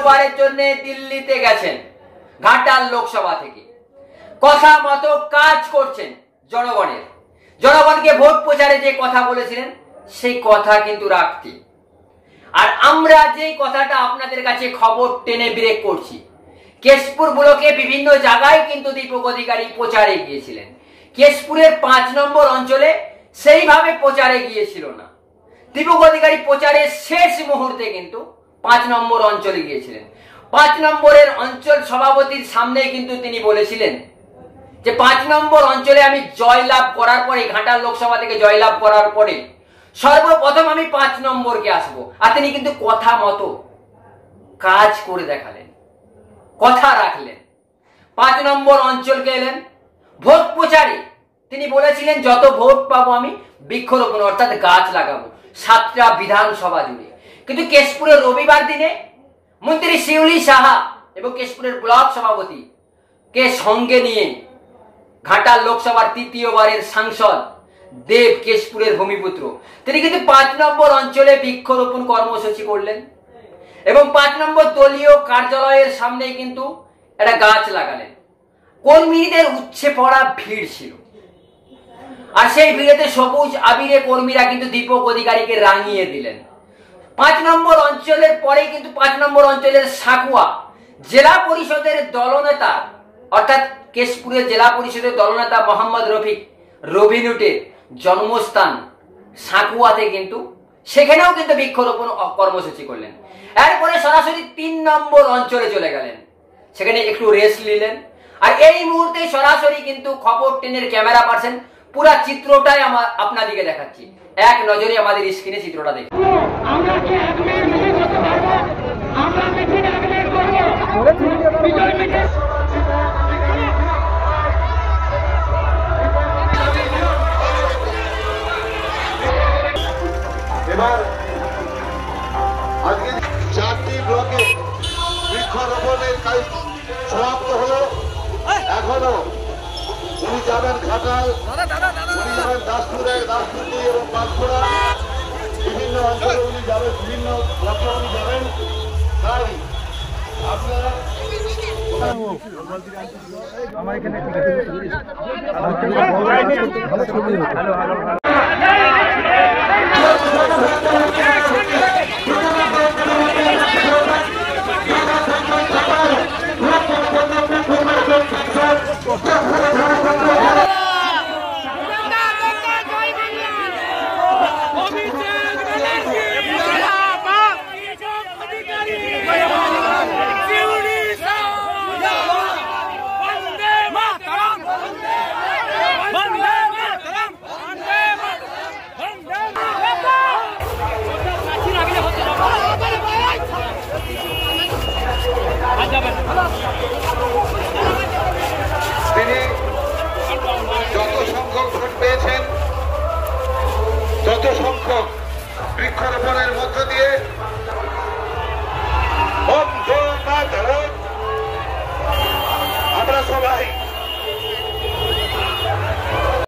বারের জন্য দিল্লিতে গেছেন ঘাটাল লোকসভা থেকে, কথা মতো কাজ করছেন। জনগণকে ভোট প্রচারে যে কথা বলেছিলেন সেই কথা কিন্তু রাখতে। আর আমরা যে কথাটা আপনাদের কাছে খবর টেনে ব্রেক করছি, কেশপুর ব্লকে বিভিন্ন জায়গায় কিন্তু দীপক অধিকারী প্রচারে গিয়েছিলেন। কেশপুরের 5 নম্বর অঞ্চলে সেইভাবে প্রচারে গিয়েছিল না। দীপক অধিকারী প্রচারের শেষ মুহূর্তে কিন্তু 5 নম্বর অঞ্চলে গিয়েছিলেন। 5 নম্বরের অঞ্চল সভাপতির সামনে কিন্তু তিনি বলেছিলেন যে 5 নম্বর অঞ্চলে আমি জয়লাভ করার পরে, ঘাটাল লোকসভা থেকে জয়লাভ করার পরে সর্বপ্রথম আমি 5 নম্বরকে আসবো। আর তিনি কিন্তু কথা মতো কাজ করে দেখালেন, কথা রাখলেন। 5 নম্বর অঞ্চলকে এলেন ভোট প্রচারে। তিনি বলেছিলেন যত ভোট পাবো আমি বৃক্ষরোপণ অর্থাৎ গাছ লাগাবো 7টা বিধানসভা জুড়ে। কিন্তু কেশপুরের রবিবার দিনে মন্ত্রী শিউলি সাহা এবং কেশপুরের ব্লক সভাপতি কে সঙ্গে নিয়ে ঘাটাল লোকসভার 3য়বারের সাংসদ দেব, কেশপুরের ভূমিপুত্র, তিনি কিন্তু 5 নম্বর অঞ্চলে বৃক্ষরোপণ কর্মসূচি করলেন এবং 5 নম্বর দলীয় কার্যালয়ের সামনে কিন্তু একটা গাছ লাগালেন। কর্মীদের উচ্ছে পড়া ভিড় ছিল, আর সেই ভিড়েতে সবুজ আবিরে কর্মীরা কিন্তু দীপক অধিকারীকে রাঙিয়ে দিলেন। 5 নম্বর অঞ্চলের পরে কিন্তু 5 নম্বর অঞ্চলের সাকুয়া জেলা পরিষদের দলনেতা অর্থাৎ কেশপুরের জেলা পরিষদের দলনেতা মোহাম্মদ রফিক রবিনুটের জন্মস্থান সাকুয়াতে কিন্তু সেখানেও কিন্তু বৃক্ষরোপণ কর্মসূচি করলেন। এরপরে সরাসরি 3 নম্বর অঞ্চলে চলে গেলেন, সেখানে একটু রেস্ট নিলেন। আর এই মুহূর্তে সরাসরি কিন্তু খবর টেনের ক্যামেরা পার্সন পুরো চিত্রটাই আপনাদেরকে দেখাচ্ছি। এক নজরে আমাদের স্ক্রিনে চিত্রটা দেখুন। এবার আজকে 4টি ব্লকে বৃক্ষরোপণের কাজ সমাপ্ত হলো। এখনো উনি যাবেন ঘাটাল, উনি যাবেন দাসপুরের দাসপুরি এবং পাঁচপুরা, বিভিন্ন অঞ্চলে উনি যাবেন, বিভিন্ন ব্লকে উনি যাবেন। তাই আপনারা আমার এখানে